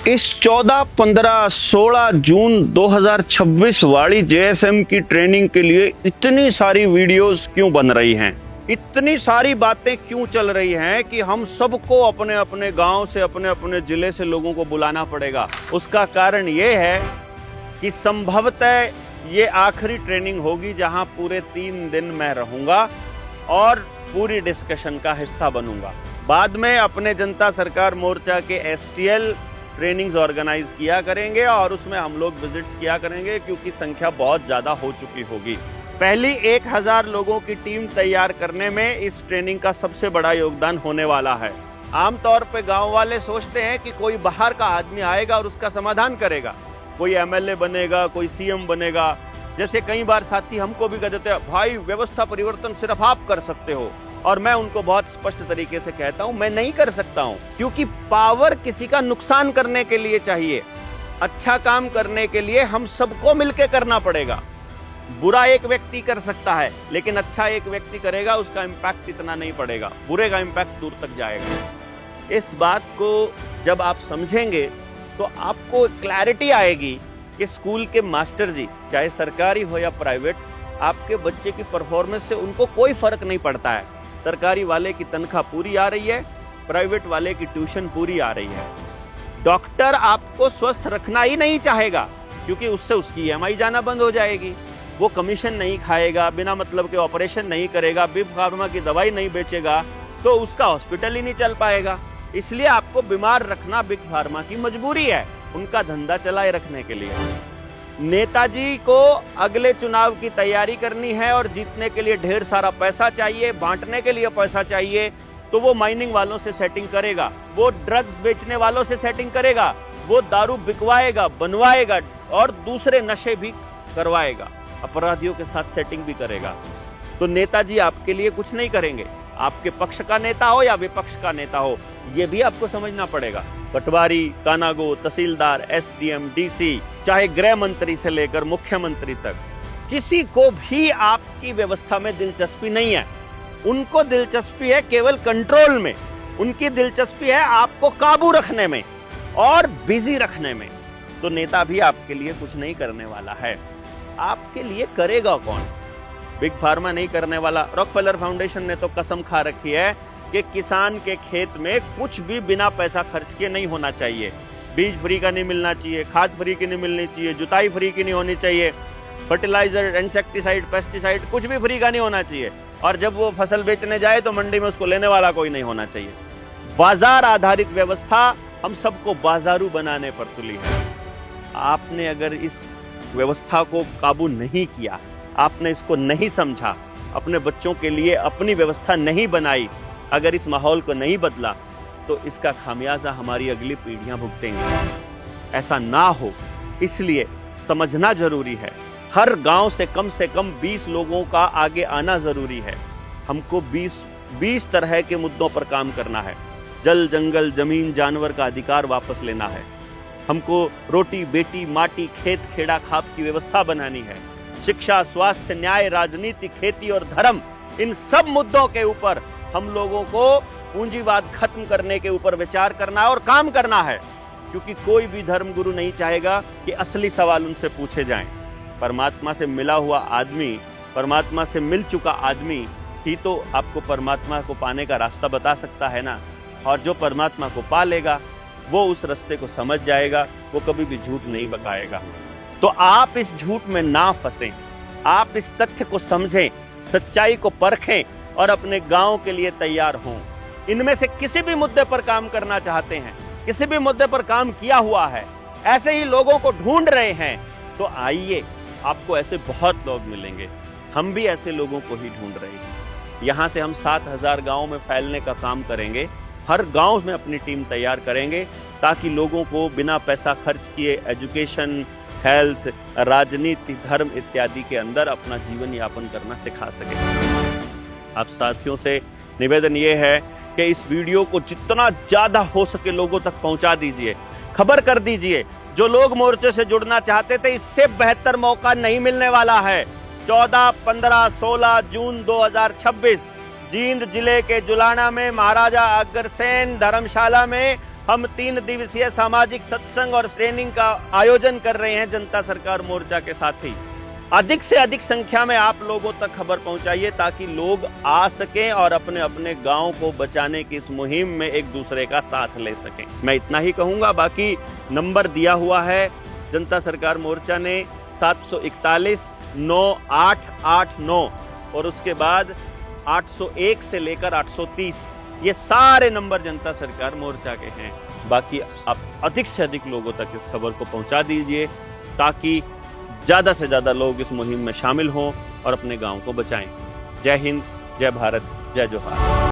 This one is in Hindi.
इस 14, 15, 16 जून 2026 वाली जेएसएम की ट्रेनिंग के लिए इतनी सारी वीडियोस क्यों बन रही हैं? इतनी सारी बातें क्यों चल रही हैं कि हम सबको अपने अपने गांव से, अपने अपने जिले से लोगों को बुलाना पड़ेगा? उसका कारण ये है कि संभवतः ये आखिरी ट्रेनिंग होगी जहां पूरे 3 दिन मैं रहूंगा और पूरी डिस्कशन का हिस्सा बनूंगा। बाद में अपने जनता सरकार मोर्चा के एसटीएल ट्रेनिंग्स ऑर्गेनाइज किया करेंगे और उसमें हम लोग विजिट्स किया करेंगे, क्योंकि संख्या बहुत ज्यादा हो चुकी होगी। पहली 1000 लोगों की टीम तैयार करने में इस ट्रेनिंग का सबसे बड़ा योगदान होने वाला है। आमतौर पे गांव वाले सोचते हैं कि कोई बाहर का आदमी आएगा और उसका समाधान करेगा, कोई एमएलए बनेगा, कोई सीएम बनेगा। जैसे कई बार साथी हमको भी कह देते हैं, भाई व्यवस्था परिवर्तन सिर्फ आप कर सकते हो, और मैं उनको बहुत स्पष्ट तरीके से कहता हूं, मैं नहीं कर सकता हूं, क्योंकि पावर किसी का नुकसान करने के लिए चाहिए। अच्छा काम करने के लिए हम सबको मिलकर करना पड़ेगा। बुरा एक व्यक्ति कर सकता है, लेकिन अच्छा एक व्यक्ति करेगा, उसका इम्पैक्ट इतना नहीं पड़ेगा, बुरे का इम्पैक्ट दूर तक जाएगा। इस बात को जब आप समझेंगे तो आपको क्लैरिटी आएगी कि स्कूल के मास्टर जी, चाहे सरकारी हो या प्राइवेट, आपके बच्चे की परफॉर्मेंस से उनको कोई फर्क नहीं पड़ता है। सरकारी वाले की तनख्वाह पूरी आ रही है, प्राइवेट वाले की ट्यूशन पूरी आ रही है। डॉक्टर आपको स्वस्थ रखना ही नहीं चाहेगा, क्योंकि उससे उसकी ईएमआई जाना बंद हो जाएगी। वो कमीशन नहीं खाएगा, बिना मतलब के ऑपरेशन नहीं करेगा, बिग फार्मा की दवाई नहीं बेचेगा, तो उसका हॉस्पिटल ही नहीं चल पाएगा। इसलिए आपको बीमार रखना बिग फार्मा की मजबूरी है, उनका धंधा चलाए रखने के लिए। नेताजी को अगले चुनाव की तैयारी करनी है और जीतने के लिए ढेर सारा पैसा चाहिए, बांटने के लिए पैसा चाहिए, तो वो माइनिंग वालों से सेटिंग करेगा, वो ड्रग्स बेचने वालों से सेटिंग करेगा, वो दारू बिकवाएगा, बनवाएगा और दूसरे नशे भी करवाएगा, अपराधियों के साथ सेटिंग भी करेगा। तो नेताजी आपके लिए कुछ नहीं करेंगे, आपके पक्ष का नेता हो या विपक्ष का नेता हो, ये भी आपको समझना पड़ेगा। पटवारी, कानागो, तहसीलदार, एसडीएम, डीसी, चाहे गृह मंत्री से लेकर मुख्यमंत्री तक, किसी को भी आपकी व्यवस्था में दिलचस्पी नहीं है। उनको दिलचस्पी है केवल कंट्रोल में, उनकी दिलचस्पी है आपको काबू रखने में और बिजी रखने में। तो नेता भी आपके लिए कुछ नहीं करने वाला है। आपके लिए करेगा कौन? बिग फार्मा नहीं करने वाला। रॉकफेलर फाउंडेशन ने तो कसम खा रखी है कि किसान के खेत में कुछ भी बिना पैसा खर्च किए नहीं होना चाहिए। बीज फ्री का नहीं मिलना चाहिए, खाद फ्री की नहीं मिलनी चाहिए, जुताई फ्री की नहीं होनी चाहिए, फर्टिलाइजर, इंसेक्टिसाइड, पेस्टिसाइड कुछ भी फ्री का नहीं होना चाहिए। और जब वो फसल बेचने जाए तो मंडी में उसको लेने वाला कोई नहीं होना चाहिए। बाजार आधारित व्यवस्था हम सबको बाजारू बनाने पर तुली है। आपने अगर इस व्यवस्था को काबू नहीं किया, आपने इसको नहीं समझा, अपने बच्चों के लिए अपनी व्यवस्था नहीं बनाई, अगर इस माहौल को नहीं बदला, तो इसका खामियाजा हमारी अगली पीढ़ियां भुगतेंगी। ऐसा ना हो, इसलिए समझना जरूरी है। हर गांव से कम 20 लोगों का आगे आना जरूरी है। हमको 20 तरह के मुद्दों पर काम करना है। जल, जंगल, जमीन, जानवर का अधिकार वापस लेना है। हमको रोटी, बेटी, माटी, खेत, खेड़ा, खाप की व्यवस्था बनानी है। शिक्षा, स्वास्थ्य, न्याय, राजनीति, खेती और धर्म, इन सब मुद्दों के ऊपर हम लोगों को पूंजीवाद खत्म करने के ऊपर विचार करना है और काम करना है, क्योंकि कोई भी धर्मगुरु नहीं चाहेगा कि असली सवाल उनसे पूछे जाएं। परमात्मा से मिला हुआ आदमी, परमात्मा से मिल चुका आदमी ही तो आपको परमात्मा को पाने का रास्ता बता सकता है ना। और जो परमात्मा को पा लेगा वो उस रास्ते को समझ जाएगा, वो कभी भी झूठ नहीं बकाएगा। तो आप इस झूठ में ना फंसें, आप इस तथ्य को समझें, सच्चाई को परखें और अपने गांव के लिए तैयार हों। इनमें से किसी भी मुद्दे पर काम करना चाहते हैं, किसी भी मुद्दे पर काम किया हुआ है, ऐसे ही लोगों को ढूंढ रहे हैं, तो आइए, आपको ऐसे बहुत लोग मिलेंगे। हम भी ऐसे लोगों को ही ढूंढ रहे हैं। यहाँ से हम 7000 गाँव में फैलने का काम करेंगे। हर गांव में अपनी टीम तैयार करेंगे, ताकि लोगों को बिना पैसा खर्च किए एजुकेशन, हेल्थ, राजनीति, धर्म इत्यादि के अंदर अपना जीवन यापन करना सिखा सके। आप साथियों से निवेदन ये है कि इस वीडियो को जितना ज्यादा हो सके लोगों तक पहुंचा दीजिए, खबर कर दीजिए। जो लोग मोर्चे से जुड़ना चाहते थे, इससे बेहतर मौका नहीं मिलने वाला है। 14, 15, 16 जून 2026 जींद जिले के जुलाना में महाराजा अग्रसेन धर्मशाला में हम 3 दिवसीय सामाजिक सत्संग और ट्रेनिंग का आयोजन कर रहे हैं जनता सरकार मोर्चा के साथ ही। अधिक से अधिक संख्या में आप लोगों तक खबर पहुंचाइए ताकि लोग आ सकें और अपने अपने गांव को बचाने की इस मुहिम में एक दूसरे का साथ ले सकें। मैं इतना ही कहूंगा, बाकी नंबर दिया हुआ है जनता सरकार मोर्चा ने 741 9889 और उसके बाद 801 से लेकर 830, ये सारे नंबर जनता सरकार मोर्चा के हैं। बाकी आप अधिक से अधिक लोगों तक इस खबर को पहुंचा दीजिए ताकि ज्यादा से ज्यादा लोग इस मुहिम में शामिल हों और अपने गांव को बचाएं। जय हिंद, जय भारत, जय जोहार।